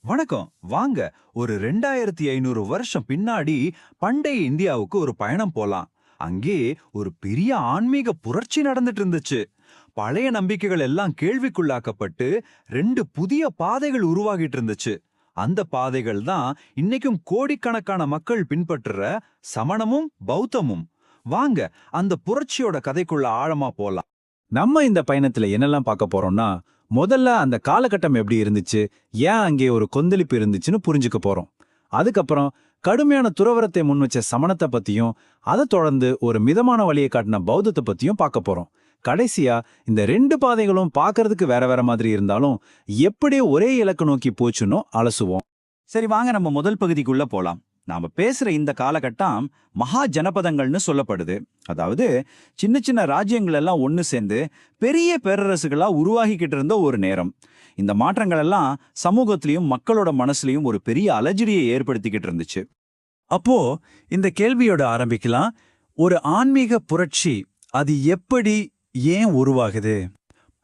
வணக்கம். வாங்க, ஒரு 2500 வருஷம் பின்னாடி பண்டைய இந்தியாவுக்கு ஒரு பயணம் போலாம். அங்கே ஒரு பெரிய ஆன்மீக புரட்சி நடந்துட்டு இருந்துச்சு. பழைய நம்பிக்கைகள் எல்லாம் கேள்விக்குள்ளாக்கப்பட்டு ரெண்டு புதிய பாதைகள் உருவாகிட்டு இருந்துச்சு. அந்த பாதைகள் தான் இன்னைக்கும் கோடிக்கணக்கான மக்கள் பின்பற்றுற சமணமும் பௌத்தமும். வாங்க, அந்த புரட்சியோட கதைக்குள்ள ஆழமா போலாம். நம்ம இந்த பயணத்துல என்னெல்லாம் பார்க்க போறோம்னா, முதல்ல அந்த காலகட்டம் எப்படி இருந்துச்சு, ஏன் அங்கே ஒரு கொந்தளிப்பு இருந்துச்சுன்னு புரிஞ்சுக்க போறோம். அதுக்கப்புறம் கடுமையான துறவரத்தை முன் வச்ச சமணத்தை பத்தியும், அதை தொடர்ந்து ஒரு மிதமான வழியை காட்டின பௌத்தத்தை பத்தியும் பார்க்க போறோம். கடைசியா இந்த ரெண்டு பாதைகளும் பார்க்கறதுக்கு வேற வேற மாதிரி இருந்தாலும் எப்படி ஒரே இலக்கு நோக்கி போச்சுன்னு அலசுவோம். சரி, வாங்க நம்ம முதல் பகுதிக்குள்ள போலாம். நாம பேசுற இந்த காலகட்டம் மகா ஜனபதங்கள்னு சொல்லப்படுது. அதாவது சின்ன சின்ன ராஜ்யங்கள் எல்லாம் ஒன்னு சேர்ந்து பெரிய பேரரசுகளா உருவாகிக்கிட்டு இருந்த ஒரு நேரம். இந்த மாற்றங்கள் எல்லாம் சமூகத்திலையும் மக்களோட மனசுலயும் ஒரு பெரிய அலஜடியை ஏற்படுத்திக்கிட்டு இருந்துச்சு. அப்போ இந்த கேள்வியோட ஆரம்பிக்கலாம். ஒரு ஆன்மீக புரட்சி அது எப்படி, ஏன் உருவாகுது?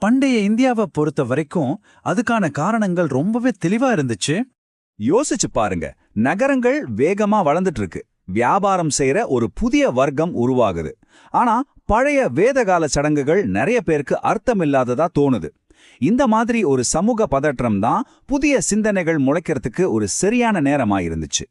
பண்டைய இந்தியாவை பொறுத்த வரைக்கும் அதுக்கான காரணங்கள் ரொம்பவே தெளிவா இருந்துச்சு. யோசிச்சு பாருங்க. நகரங்கள் வேகமா வளர்ந்துட்டு இருக்கு. வியாபாரம் செய்யற ஒரு புதிய வர்க்கம் உருவாகுது. ஆனா பழைய வேதகால சடங்குகள் நிறைய பேருக்கு அர்த்தமில்லாததா தோணுது. இந்த மாதிரி ஒரு சமூக பதற்றம் தான் புதிய சிந்தனைகள் முளைக்கிறதுக்கு ஒரு சரியான நேரமா இருந்துச்சு.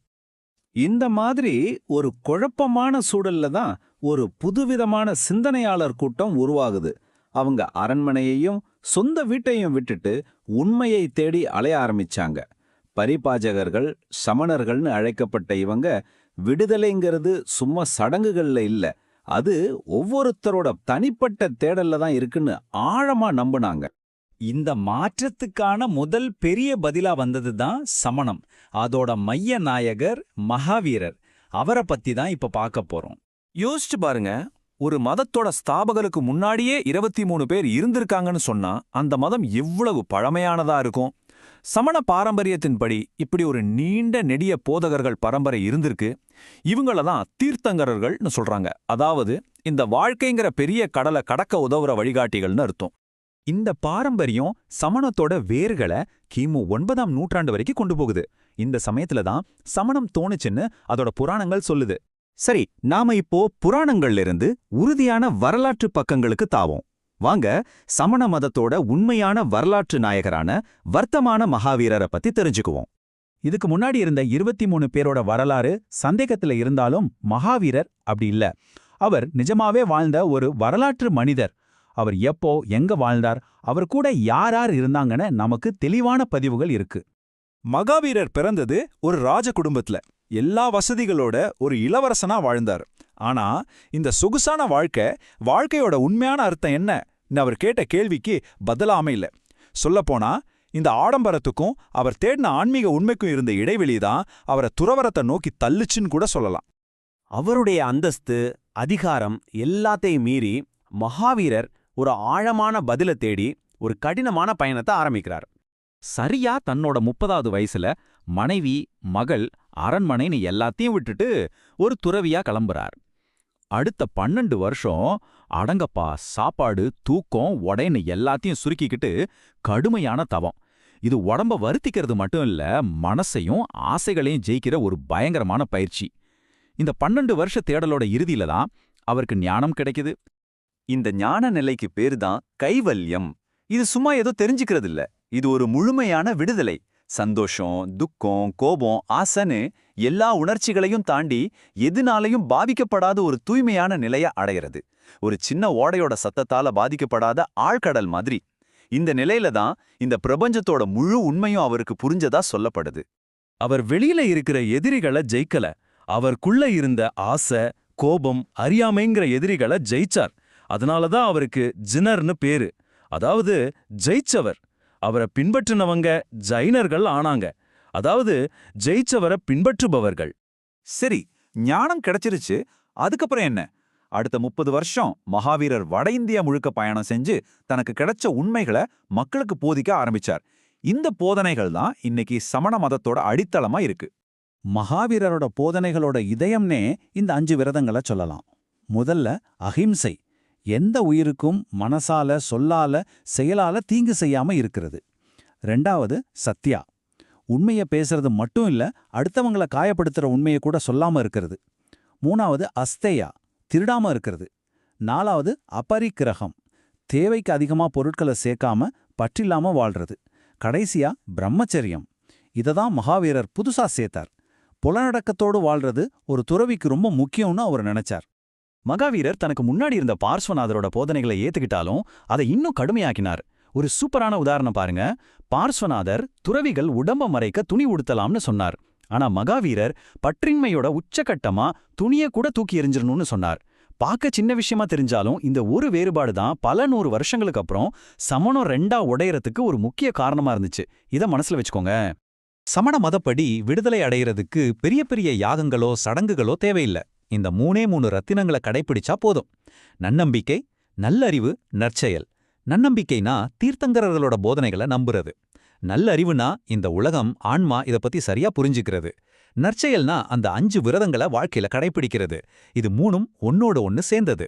இந்த மாதிரி ஒரு குழப்பமான சூழல்ல தான் ஒரு புதுவிதமான சிந்தனையாளர் கூட்டம் உருவாகுது. அவங்க அரண்மனையையும் சொந்த வீட்டையும் விட்டுட்டு உண்மையை தேடி அலைய ஆரம்பிச்சாங்க. பரிபாஜகர்கள், சமணர்கள்னு அழைக்கப்பட்ட இவங்க விடுதலைங்கிறது சும்மா சடங்குகள்ல இல்ல, அது ஒவ்வொருத்தரோட தனிப்பட்ட தேடல்ல தான் இருக்குன்னு ஆழமா நம்புனாங்க. இந்த மாற்றத்துக்கான முதல் பெரிய பதிலா வந்தது தான் சமணம். அதோட மைய நாயகர் மகாவீரர். அவரை பத்தி தான் இப்ப பார்க்க போறோம். யோசிச்சு பாருங்க, ஒரு மதத்தோட ஸ்தாபகருக்கு முன்னாடியே 23 பேர் இருந்திருக்காங்கன்னு சொன்னா அந்த மதம் எவ்வளவு பழமையானதா இருக்கும். சமண பாரம்பரியத்தின்படி இப்படி ஒரு நீண்ட நெடிய போதகர்கள் பரம்பரை இருந்திருக்கு. இவங்கள தான் தீர்த்தங்கரர்கள்னு சொல்றாங்க. அதாவது இந்த வாழ்க்கைங்கிற பெரிய கடலை கடக்க உதவுற வழிகாட்டிகள்னு அர்த்தம். இந்த பாரம்பரியம் சமணத்தோட வேர்களை கிமு 9ஆம் நூற்றாண்டு வரைக்கும் கொண்டு போகுது. இந்த சமயத்துல தான் சமணம் தோணுச்சுன்னு அதோட புராணங்கள் சொல்லுது. சரி, நாம இப்போ புராணங்கள்ல இருந்து உறுதியான வரலாற்று பக்கங்களுக்கு தாவோம். வாங்க, சமண மதத்தோட உண்மையான வரலாற்று நாயகரான வர்த்தமான மகாவீரரை பத்தி தெரிஞ்சுக்குவோம். இதுக்கு முன்னாடி இருந்த 23 பேரோட வரலாறு சந்தேகத்துல இருந்தாலும் மகாவீரர் அப்படி இல்ல. அவர் நிஜமாவே வாழ்ந்த ஒரு வரலாற்று மனிதர். அவர் எப்போ எங்க வாழ்ந்தார், அவர் கூட யார் யார் இருந்தாங்கன்னு நமக்கு தெளிவான பதிவுகள் இருக்கு. மகாவீரர் பிறந்தது ஒரு ராஜ குடும்பத்துல. எல்லா வசதிகளோட ஒரு இளவரசனா வாழ்ந்தார். ஆனா இந்த சொகுசான வாழ்க்கையோட உண்மையான அர்த்தம் என்ன அவர் கேட்ட கேள்விக்கு பதிலாம இல்ல. சொல்லப்போனா இந்த ஆடம்பரத்துக்கும் அவர் தேடின ஆன்மீக உண்மைக்கும் இருந்த இடைவெளிதான் அவரை துறவரத்தை நோக்கி தள்ளுச்சுன்னு கூட சொல்லலாம். அவருடைய அந்தஸ்து, அதிகாரம் எல்லாத்தையும் மீறி மகாவீரர் ஒரு ஆழமான பதில தேடி ஒரு கடினமான பயணத்தை ஆரம்பிக்கிறார். சரியா தன்னோட 30வது வயசுல மனைவி, மகள், அரண்மனைன்னு எல்லாத்தையும் விட்டுட்டு ஒரு துறவியா கிளம்புறார். அடுத்த 12 வருஷம் அடங்கப்பா, சாப்பாடு, தூக்கம், உடைன்னு எல்லாத்தையும் சுருக்கிக்கிட்டு கடுமையான தவம். இது உடம்ப வருத்திக்கிறது மட்டும் இல்ல, மனசையும் ஆசைகளையும் ஜெயிக்கிற ஒரு பயங்கரமான பயிற்சி. இந்த 12 வருஷ தேடலோட இறுதியில தான் அவருக்கு ஞானம் கிடைக்குது. இந்த ஞான நிலைக்கு பேரு தான் கைவல்யம். இது சும்மா ஏதோ தெரிஞ்சுக்கிறது இல்ல, இது ஒரு முழுமையான விடுதலை. சந்தோஷம், துக்கம், கோபம், ஆசைன்னு எல்லா உணர்ச்சிகளையும் தாண்டி எதுனாலையும் பாதிக்கப்படாத ஒரு தூய்மையான நிலைய அடையிறது. ஒரு சின்ன ஓடையோட சத்தத்தால பாதிக்கப்படாத ஆழ்கடல் மாதிரி. இந்த நிலையில தான் இந்த பிரபஞ்சத்தோட முழு உண்மையும் அவருக்கு புரிஞ்சதா சொல்லப்படுது. அவர் வெளியில இருக்கிற எதிரிகளை ஜெயிக்கல, அவருக்குள்ள இருந்த ஆசை, கோபம், அறியாமைங்கிற எதிரிகளை ஜெயிச்சார். அதனாலதான் அவருக்கு ஜினர்னு பேரு. அதாவது ஜெயிச்சவர். அவரை பின்பற்றினவங்க ஜைனர்கள் ஆனாங்க. அதாவது ஜெயிச்சவரை பின்பற்றுபவர்கள். சரி, ஞானம் கிடைச்சிருச்சு. அதுக்கப்புறம் என்ன? அடுத்த 30 வருஷம் மகாவீரர் வட இந்தியா முழுக்க பயணம் செஞ்சு தனக்கு கிடைச்ச உண்மைகளை மக்களுக்கு போதிக்க ஆரம்பிச்சார். இந்த போதனைகள் தான் இன்னைக்கு சமண மதத்தோட அடித்தளமா இருக்கு. மகாவீரரோட போதனைகளோட இதயம்னே இந்த 5 விரதங்களை சொல்லலாம். முதல்ல அஹிம்சை. எந்த உயிருக்கும் மனசால, சொல்லால, செயலால தீங்கு செய்யாம இருக்கிறது. 2வது சத்யா. உண்மைய பேசுறது மட்டும் இல்ல, அடுத்தவங்கள காயப்படுத்துற உண்மையை கூட சொல்லாம இருக்கிறது. 3வது அஸ்தேயா, திருடாம இருக்கிறது. 4வது அபரிக்கிரகம், தேவைக்கு அதிகமா பொருட்களை சேர்க்காம பற்றில்லாம வாழ்றது. கடைசியா பிரம்மச்சரியம். இததான் மகாவீரர் புதுசா சேர்த்தார். புலனடக்கத்தோடு வாழ்றது ஒரு துறவிக்கு ரொம்ப முக்கியம்னு அவர் நினைச்சார். மகாவீரர் தனக்கு முன்னாடி இருந்த பார்ஸ்வநாதரோட போதனைகளை ஏத்துக்கிட்டாலும் அதை இன்னும் கடுமையாக்கினார். ஒரு சூப்பரான உதாரணம் பாருங்க. பார்ஸ்வநாதர் துறவிகள் உடம்ப மறைக்க துணி உடுத்தலாம்னு சொன்னார். ஆனா மகாவீரர் பற்றின்மையோட உச்சகட்டமா துணியை கூட தூக்கி எறிஞ்சிரணும்னு சொன்னார். பார்க்க சின்ன விஷயமா தெரிஞ்சாலும் இந்த ஒரு வேறுபாடு தான் பல 100 வருஷங்களுக்கு அப்புறம் சமணம் 2ஆ உடையறதுக்கு ஒரு முக்கிய காரணமா இருந்துச்சு. இதை மனசுல வச்சுக்கோங்க. சமண மதப்படி விடுதலை அடையிறதுக்கு பெரிய பெரிய யாகங்களோ சடங்குகளோ தேவையில்லை. இந்த 3 ரத்தினங்களை கடைப்பிடிச்சா போதும். நன்னம்பிக்கை, நல்லறிவு, நற்செயல். நன்னம்பிக்கைனா தீர்த்தங்கரர்களோட போதனைகளை நம்புறது. நல்லறிவுனா இந்த உலகம், ஆன்மா இத பத்தி சரியா புரிஞ்சுக்கிறது. நற்செயல்னா அந்த 5 விரதங்களை வாழ்க்கையில கடைப்பிடிக்கிறது. இது 3ம் ஒன்னோட ஒன்னு சேர்ந்தது.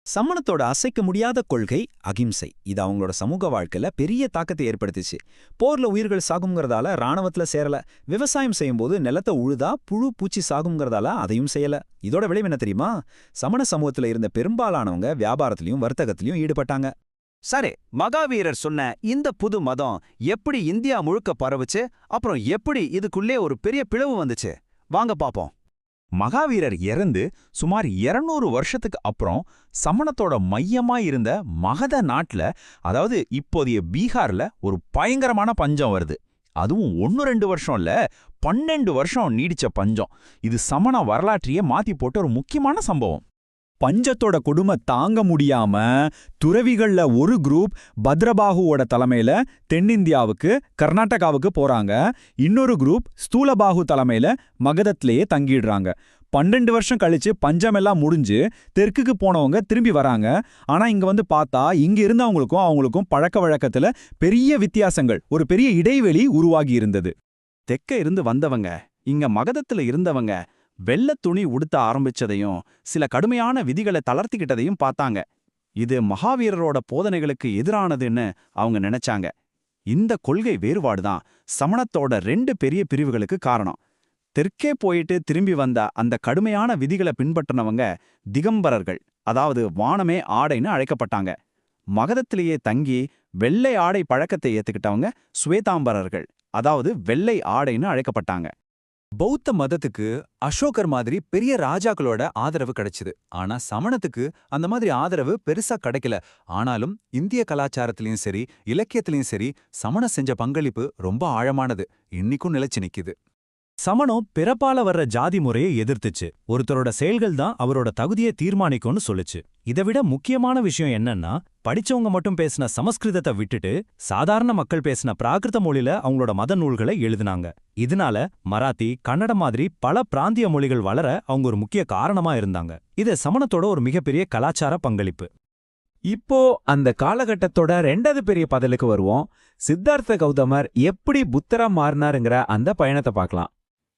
சமணத்தோட அசைக்க முடியாத கொள்கை அகிம்சை. இது அவங்களோட சமூக வாழ்க்கையில பெரிய தாக்கத்தை ஏற்படுத்திச்சு. போர்ல உயிர்கள் சாகுங்கிறதால ராணுவத்துல சேரல. விவசாயம் செய்யும்போது நிலத்தை உழுதா புழு பூச்சி சாகுங்கிறதால அதையும் செய்யல. இதோட விளைவு என்ன தெரியுமா? சமண சமூகத்துல இருந்த பெரும்பாலானவங்க வியாபாரத்திலையும் வர்த்தகத்திலையும் ஈடுபட்டாங்க. சரி, மகாவீரர் சொன்ன இந்த புது மதம் எப்படி இந்தியா முழுக்க பரவுச்சு, அப்புறம் எப்படி இதுக்குள்ளே ஒரு பெரிய பிளவு வந்துச்சு, வாங்க பாப்போம். மகாவீரர் இறந்து சுமார் 200 வருஷத்துக்கு அப்புறம் சமணத்தோட மையமா இருந்த மகத நாட்டுல, அதாவது இப்போதைய பீகார்ல ஒரு பயங்கரமான பஞ்சம் வருது. அதுவும் 1-2 வருஷம் இல்ல, 12 வருஷம் நீடிச்ச பஞ்சம். இது சமண வரலாற்றையே மாத்தி போட்ட ஒரு முக்கியமான சம்பவம். பஞ்சத்தோட கொடுமை தாங்க முடியாம துறவிகள்ல ஒரு குரூப் பத்ரபாகுவோட தலைமையில தென்னிந்தியாவுக்கு, கர்நாடகாவுக்கு போறாங்க. இன்னொரு குரூப் ஸ்தூலபாகு தலைமையில மகதத்திலேயே தங்கிடுறாங்க. 12 வருஷம் கழிச்சு பஞ்சமெல்லாம் முடிஞ்சு தெற்குக்கு போனவங்க திரும்பி வராங்க. ஆனா இங்க வந்து பார்த்தா இங்க இருந்தவங்களுக்கும் அவங்களுக்கும் பழக்க வழக்கத்துல பெரிய வித்தியாசங்கள், ஒரு பெரிய இடைவெளி உருவாகி இருந்தது. தெற்க இருந்து வந்தவங்க, இங்க மகதத்துல இருந்தவங்க வெள்ளத் துணி உடுத்த ஆரம்பிச்சதையும் சில கடுமையான விதிகளை தளர்த்திக்கிட்டதையும் பார்த்தாங்க. இது மகாவீரரோட போதனைகளுக்கு எதிரானதுன்னு அவங்க நினைச்சாங்க. இந்த கொள்கை வேறுபாடுதான் சமணத்தோட 2 பெரிய பிரிவுகளுக்கு காரணம். தெற்கே போயிட்டு திரும்பி வந்த அந்த கடுமையான விதிகளை பின்பற்றினவங்க திகம்பரர்கள், அதாவது வானமே ஆடைன்னு அழைக்கப்பட்டாங்க. மகதத்திலேயே தங்கி வெள்ளை ஆடை பழக்கத்தை ஏத்துக்கிட்டவங்க ஸ்வேதாம்பரர்கள், அதாவது வெள்ளை ஆடைன்னு அழைக்கப்பட்டாங்க. பௌத்த மதத்துக்கு அசோகர் மாதிரி பெரிய ராஜாக்களோட ஆதரவு கிடைச்சுது. ஆனா சமணத்துக்கு அந்த மாதிரி ஆதரவு பெருசா கிடைக்கல. ஆனாலும் இந்திய கலாச்சாரத்திலயும் சரி, இலக்கியத்திலயும் சரி, சமணம் செஞ்ச பங்களிப்பு ரொம்ப ஆழமானது, இன்னிக்கும் நிலைச்சு நிக்குது. சமணம் பிறப்பால வர்ற ஜாதி முறையை எதிர்த்துச்சு. ஒருத்தரோட செயல்கள் தான் அவரோட தகுதியை தீர்மானிக்கும்னு சொல்லுச்சு. இதை விட முக்கியமான விஷயம் என்னன்னா, படிச்சவங்க மட்டும் பேசின சமஸ்கிருதத்தை விட்டுட்டு சாதாரண மக்கள் பேசின பிராகிருத மொழியில அவங்களோட மத நூல்களை எழுதினாங்க. இதனால மராத்தி, கன்னடம் மாதிரி பல பிராந்திய மொழிகள் வளர அவங்க ஒரு முக்கிய காரணமா இருந்தாங்க. இது சமணத்தோட ஒரு மிகப்பெரிய கலாச்சார பங்களிப்பு. இப்போ அந்த காலகட்டத்தோட 2வது பெரிய பதிலுக்கு வருவோம். சித்தார்த்த கௌதமர் எப்படி புத்தரா மாறினாருங்கிற அந்த பயணத்தை பார்க்கலாம்.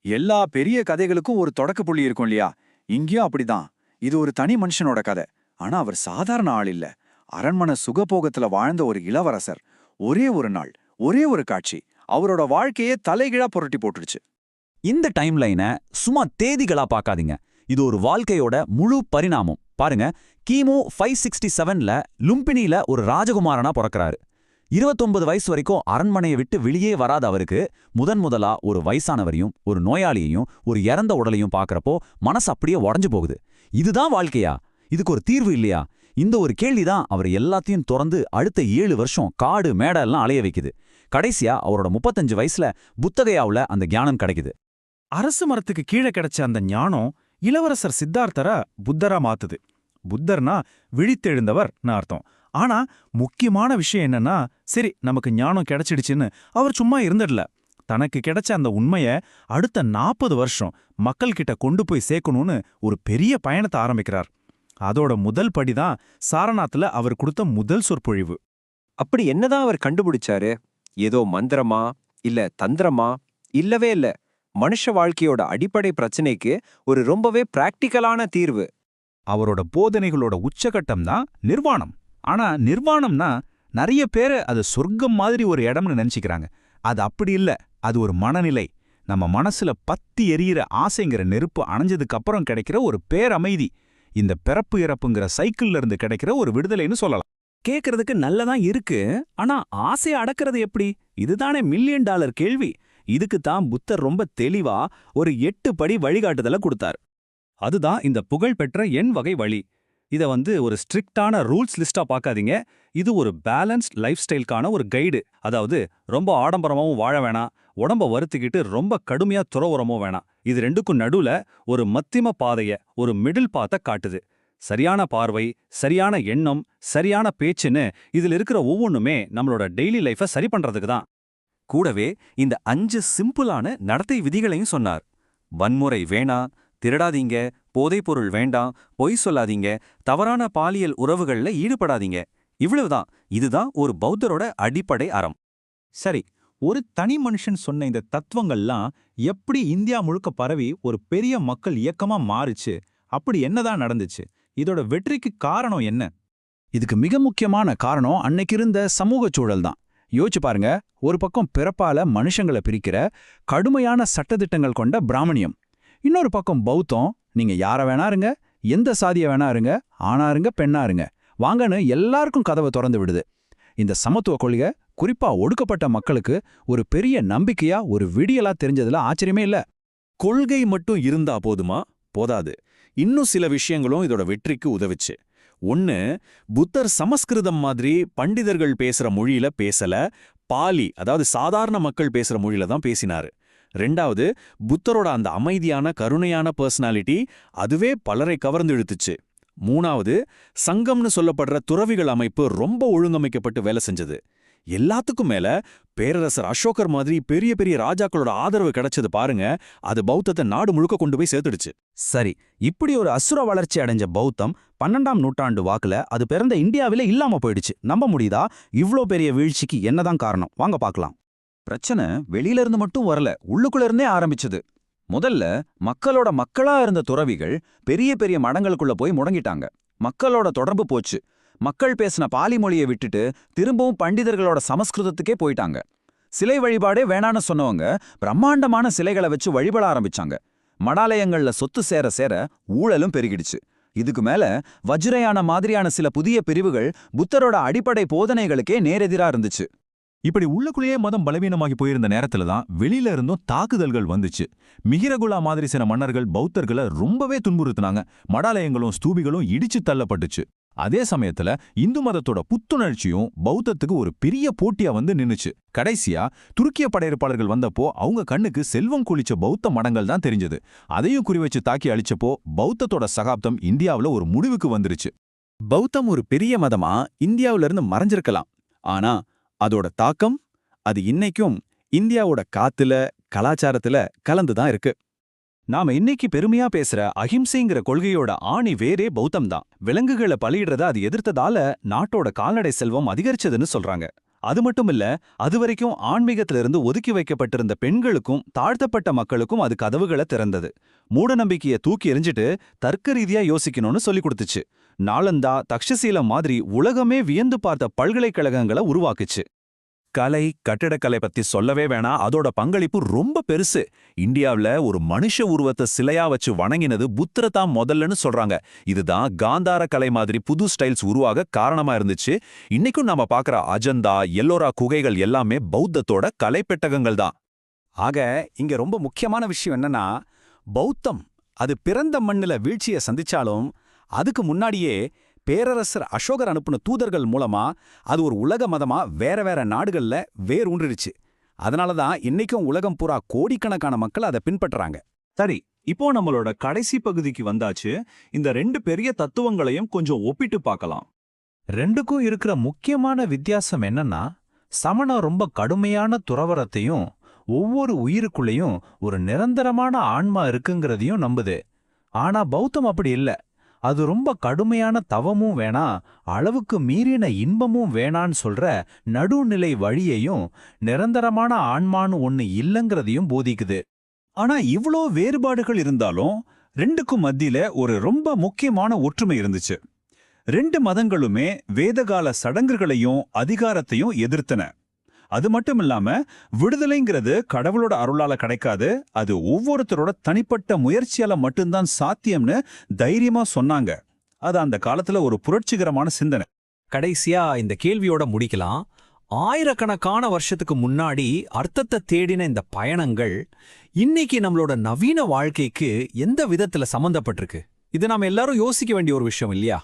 எல்லா பெரிய கதைகளுக்கும் ஒரு தொடக்க புள்ளி இருக்கும் இல்லையா? இங்கேயும் அப்படிதான். இது ஒரு தனி மனுஷனோட கதை. ஆனா அவர் சாதாரண ஆள் இல்ல. அரண்மனை சுகபோகத்துல வாழ்ந்த ஒரு இளவரசர். ஒரே ஒரு நாள், ஒரே ஒரு காட்சி அவரோட வாழ்க்கையே தலைகீழா புரட்டி போட்டுடுச்சு. இந்த டைம்லைனை சும்மா தேதிகளா பார்க்காதீங்க. இது ஒரு வாழ்க்கையோட முழு பரிணாமம். பாருங்க, கிமு 567ல லும்பினில ஒரு ராஜகுமாரனா பிறக்கிறாரு. 29 வயசு வரைக்கும் அரண்மனையை விட்டு வெளியே வராத அவருக்கு முதலா ஒரு வயசானவரையும், ஒரு நோயாளியையும், ஒரு இறந்த உடலையும் பார்க்கறப்போ மனசு அப்படியே உடஞ்சு போகுது. இதுதான் வாழ்க்கையா? இதுக்கு ஒரு தீர்வு இல்லையா? இந்த ஒரு கேள்விதான் அவர் எல்லாத்தையும் திறந்து அடுத்த 7 வருஷம் காடு மேடெல்லாம் அலைய வைக்குது. கடைசியா அவரோட 35 வயசுல புத்தகையாவுல அந்த ஞானம் கிடைக்குது. அரசு மரத்துக்கு கீழே கிடைச்ச அந்த ஞானம் இளவரசர் சித்தார்த்தரை புத்தரா மாத்துது. புத்தர்னா விழித்தெழுந்தவர்னு அர்த்தம். ஆனா முக்கியமான விஷயம் என்னன்னா, சரி நமக்கு ஞானம் கிடைச்சிடுச்சுன்னு அவர் சும்மா இருந்துடல. தனக்கு கிடைச்ச அந்த உண்மைய அடுத்த 40 வருஷம் மக்கள் கிட்ட கொண்டு போய் சேர்க்கணும்னு ஒரு பெரிய பயணத்தை ஆரம்பிக்கிறார். அதோட முதல் படிதான் சாரநாத்துல அவர் கொடுத்த முதல் சொற்பொழிவு. அப்படி என்னதான் அவர் கண்டுபிடிச்சாரு? ஏதோ மந்திரமா இல்ல தந்திரமா? இல்லவே இல்ல. மனுஷ வாழ்க்கையோட அடிப்படை பிரச்சனைக்கு ஒரு ரொம்பவே பிராக்டிக்கலான தீர்வு. அவரோட போதனைகளோட உச்சகட்டம் தான் நிர்வாணம். ஆனா நிர்வாணம்னா நிறைய பேரு அது சொர்க்கம் மாதிரி ஒரு இடம்னு நினைச்சுக்கிறாங்க. அது அப்படி இல்ல. அது ஒரு மனநிலை. நம்ம மனசுல பத்தி எரியிற ஆசைங்கிற நெருப்பு அணைஞ்சதுக்கு அப்புறம் கிடைக்கிற ஒரு பேரமைதி. இந்த பிறப்பு இறப்புங்கிற சைக்கிள்ல இருந்து கிடைக்கிற ஒரு விடுதலைன்னு சொல்லலாம். கேக்குறதுக்கு நல்லதான் இருக்கு. ஆனா ஆசையை அடக்கிறது எப்படி? இதுதானே $1,000,000 கேள்வி. இதுக்கு தான் புத்தர் ரொம்ப தெளிவா ஒரு 8 படி வழிகாட்டுதல கொடுத்தார். அதுதான் இந்த புகழ்பெற்ற எண் வகை வழி. இத ஒரு ஸ்ட்ரிக்டான ரூல்ஸ் லிஸ்டா பார்க்காதீங்க. இது ஒரு பேலன்ஸ்ட் லைஃப் ஸ்டைலுக்கான ஒரு கைடு. அதாவது ரொம்ப ஆடம்பரமாவும் வாழ வேணாம், உடம்ப வருத்திக்கிட்டு ரொம்ப கடுமையா துறவுறமும் வேணாம். இது ரெண்டுக்கும் நடுவுல ஒரு மத்தியம பாதைய, ஒரு மிடில் பாத்தை காட்டுது. சரியான பார்வை, சரியான எண்ணம், சரியான பேச்சுன்னு இதுல இருக்கிற ஒவ்வொன்றுமே நம்மளோட டெய்லி லைஃபை சரி பண்றதுக்கு தான். கூடவே இந்த 5 சிம்பிளான நடத்தை விதிகளையும் சொன்னார். வன்முறை வேணாம், திருடாதீங்க, போதைப்பொருள் வேண்டாம், பொய் சொல்லாதீங்க, தவறான பாலியல் உறவுகள்ல ஈடுபடாதீங்க. இவ்வளவுதான். இதுதான் ஒரு பௌத்தரோட அடிப்படை அறம். சரி, ஒரு தனி மனுஷன் சொன்ன இந்த தத்துவங்கள்லாம் எப்படி இந்தியா முழுக்க பரவி ஒரு பெரிய மக்கள் இயக்கமா மாறுச்சு? அப்படி என்னதான் நடந்துச்சு? இதோட வெற்றிக்கு காரணம் என்ன? இதுக்கு மிக முக்கியமான காரணம் அன்னைக்கு இருந்த சமூக சூழல் தான். யோசிச்சு பாருங்க. ஒரு பக்கம் பிறப்பால மனுஷங்களை பிரிக்கிற கடுமையான சட்டதிட்டங்கள் கொண்ட பிராமணியம், இன்னொரு பக்கம் பௌத்தம். நீங்க யார வேணா இருங்க, எந்த சாதிய வேணா இருங்க, ஆணா இருங்க, பெண்ணா இருங்க, வாங்கன்னு எல்லாருக்கும் கதவை திறந்து விடுது. இந்த சமத்துவ கொள்கை குறிப்பா ஒடுக்கப்பட்ட மக்களுக்கு ஒரு பெரிய நம்பிக்கையா, ஒரு விடியலா தெரிஞ்சதுல ஆச்சரியமே இல்ல. கொள்கை மட்டும் இருந்தா போதுமா? போதாது. இன்னும் சில விஷயங்களும் இதோட வெற்றிக்கு உதவிச்சு. ஒன்னு, புத்தர் சமஸ்கிருதம் மாதிரி பண்டிதர்கள் பேசுற மொழியில பேசல, பாலி அதாவது சாதாரண மக்கள் பேசுற மொழியில தான் பேசினாரு. 2வது, புத்தரோட அந்த அமைதியான கருணையான பர்சனாலிட்டி அதுவே பலரை கவர்ந்து இழுத்துச்சு. 3வது, சங்கம்னு சொல்லப்படுற துறவிகள் அமைப்பு ரொம்ப ஒழுங்கமைக்கப்பட்டு வேலை செஞ்சது. எல்லாத்துக்கும் மேல பேரரசர் அசோகர் மாதிரி பெரிய பெரிய ராஜாக்களோட ஆதரவு கிடைச்சது பாருங்க. அது பௌத்தத்தை நாடு முழுக்க கொண்டு போய் சேர்த்துடுச்சு. சரி, இப்படி ஒரு அசுர வளர்ச்சி அடைஞ்ச பௌத்தம் 12ஆம் நூற்றாண்டு வாக்குல அது பிறந்த இந்தியாவிலே இல்லாம போயிடுச்சு. நம்ப முடியுதா? இவ்ளோ பெரிய வீழ்ச்சிக்கு என்னதான் காரணம்? வாங்க பார்க்கலாம். பிரச்சனை வெளியில இருந்து மட்டும் வரல, உள்ளுக்குள்ள இருந்தே ஆரம்பிச்சது. முதல்ல மக்களோட மக்களா இருந்த துறவிகள் பெரிய பெரிய மடங்களுக்குள்ள போய் முடங்கிட்டாங்க. மக்களோட தொடர்பு போச்சு. மக்கள் பேசின பாலி மொழியை விட்டுட்டு திரும்பவும் பண்டிதர்களோட சமஸ்கிருதத்துக்கே போயிட்டாங்க. சிலை வழிபாடே வேணான்னு சொன்னவங்க பிரம்மாண்டமான சிலைகளை வச்சு வழிபட ஆரம்பிச்சாங்க. மடாலயங்கள்ல சொத்து சேர சேர ஊழலும் பெருகிடுச்சு. இதுக்கு மேல வஜ்ரயான மாதிரியான சில புதிய பிரிவுகள் புத்தரோட அடிப்படை போதனைகளுக்கே நேரெதிரா இருந்துச்சு. இப்படி உள்ளுக்குள்ளேயே மதம் பலவீனமாகி போயிருந்த நேரத்துல தான் வெளியில இருந்தும் தாக்குதல்கள் வந்துச்சு. மிகிரகுலா மாதிரி சில மன்னர்கள் பௌத்தர்களை ரொம்பவே துன்புறுத்தினாங்க. மடாலயங்களும் ஸ்தூபிகளும் இடிச்சு தள்ளப்பட்டுச்சு. அதே சமயத்துல இந்து மதத்தோட புத்துணர்ச்சியும் பௌத்தத்துக்கு ஒரு பெரிய போட்டியா நின்னுச்சு. கடைசியா துருக்கிய படையெடுப்பாளர்கள் வந்தப்போ அவங்க கண்ணுக்கு செல்வம் குளிச்ச பௌத்த மடங்கள் தான் தெரிஞ்சது. அதையும் குறிவச்சு தாக்கி அழிச்சப்போ பௌத்தத்தோட சகாப்தம் இந்தியாவுல ஒரு முடிவுக்கு வந்துருச்சு. பௌத்தம் ஒரு பெரிய மதமா இந்தியாவுல இருந்து மறைஞ்சிருக்கலாம். ஆனா அதோட தாக்கம் அது இன்னைக்கும் இந்தியாவோட காத்துல, கலாச்சாரத்துல கலந்துதான் இருக்கு. நாம இன்னைக்கு பெருமையா பேசுற அஹிம்சைங்கிற கொள்கையோட ஆணி வேரே பௌத்தம் தான். விலங்குகளை பலியிடுறத அது எதிர்த்ததால நாட்டோட கால்நடை செல்வம் அதிகரிச்சதுன்னு சொல்றாங்க. அது மட்டும் இல்ல, அதுவரைக்கும் ஆன்மீகத்திலிருந்து ஒதுக்கி வைக்கப்பட்டிருந்த பெண்களுக்கும் தாழ்த்தப்பட்ட மக்களுக்கும் அது கதவுகளை திறந்தது. மூட நம்பிக்கையை தூக்கி எறிஞ்சிட்டு தர்க்க ரீதியா யோசிக்கணும்னு சொல்லி கொடுத்துச்சு. நாலந்தா, தக்ஷசீலம் மாதிரி உலகமே வியந்து பார்த்த பல்கலைக்கழகங்களை உருவாக்குச்சு. கலை, கட்டிடக்கலை பத்தி சொல்லவே வேணாம். அதோட பங்களிப்பு ரொம்ப பெருசு. இந்தியாவுல ஒரு மனுஷ உருவத்தை சிலையா வச்சு வணங்கினது புத்தரை தான் முதல்லன்னு சொல்றாங்க. இதுதான் காந்தார கலை மாதிரி புது ஸ்டைல்ஸ் உருவாக காரணமா இருந்துச்சு. இன்னைக்கும் நாம பாக்குற அஜந்தா, எல்லோரா குகைகள் எல்லாமே பௌத்தத்தோட கலைப்பெட்டகங்கள் தான். ஆக இங்க ரொம்ப முக்கியமான விஷயம் என்னன்னா, பௌத்தம் அது பிறந்த மண்ணுல வீழ்ச்சியை சந்திச்சாலும் அதுக்கு முன்னாடியே பேரரசர் அசோகர் அனுப்புன தூதர்கள் மூலமா அது ஒரு உலக மதமா வேற வேற நாடுகள்ல வேரூன்றிடுச்சு. அதனாலதான் இன்னைக்கும் உலகம் பூரா கோடிக்கணக்கான மக்கள் அதை பின்பற்றுறாங்க. சரி, இப்போ நம்மளோட கடைசி பகுதிக்கு வந்தாச்சு. இந்த 2 பெரிய தத்துவங்களையும் கொஞ்சம் ஒப்பிட்டு பார்க்கலாம். ரெண்டுக்கும் இருக்கிற முக்கியமான வித்தியாசம் என்னன்னா, சமணம் ரொம்ப கடுமையான துறவரத்தையும் ஒவ்வொரு உயிருக்குள்ளேயும் ஒரு நிரந்தரமான ஆன்மா இருக்குங்கிறதையும் நம்புது. ஆனா பௌத்தம் அப்படி இல்ல. அது ரொம்ப கடுமையான தவமும் வேணா, அளவுக்கு மீறின இன்பமும் வேணான்னு சொல்ற நடுநிலை வழியையும் நிரந்தரமான ஆன்மான்னு ஒன்னு இல்லங்கிறதையும் போதிக்குது. ஆனா இவ்ளோ வேறுபாடுகள் இருந்தாலும் 2க்கும் மத்தியில ஒரு ரொம்ப முக்கியமான ஒற்றுமை இருந்துச்சு. 2 மதங்களுமே வேதகால சடங்குகளையும் அதிகாரத்தையும் எதிர்த்தன. அது மட்டும் இல்லாம விடுதலைங்கிறது கடவுளோட அருளால கிடைக்காது, அது ஒவ்வொருத்தரோட தனிப்பட்ட முயற்சியால மட்டும்தான் சாத்தியம்னு தைரியமா சொன்னாங்க. அது அந்த காலத்துல ஒரு புரட்சிகரமான சிந்தனை. கடைசியா இந்த கேள்வியோட முடிக்கலாம். ஆயிரக்கணக்கான வருஷத்துக்கு முன்னாடி அர்த்தத்தை தேடின இந்த பயணங்கள் இன்னைக்கு நம்மளோட நவீன வாழ்க்கைக்கு எந்த விதத்துல சம்பந்தப்பட்டிருக்கு? இது நாம எல்லாரும் யோசிக்க வேண்டிய ஒரு விஷயம் இல்லையா?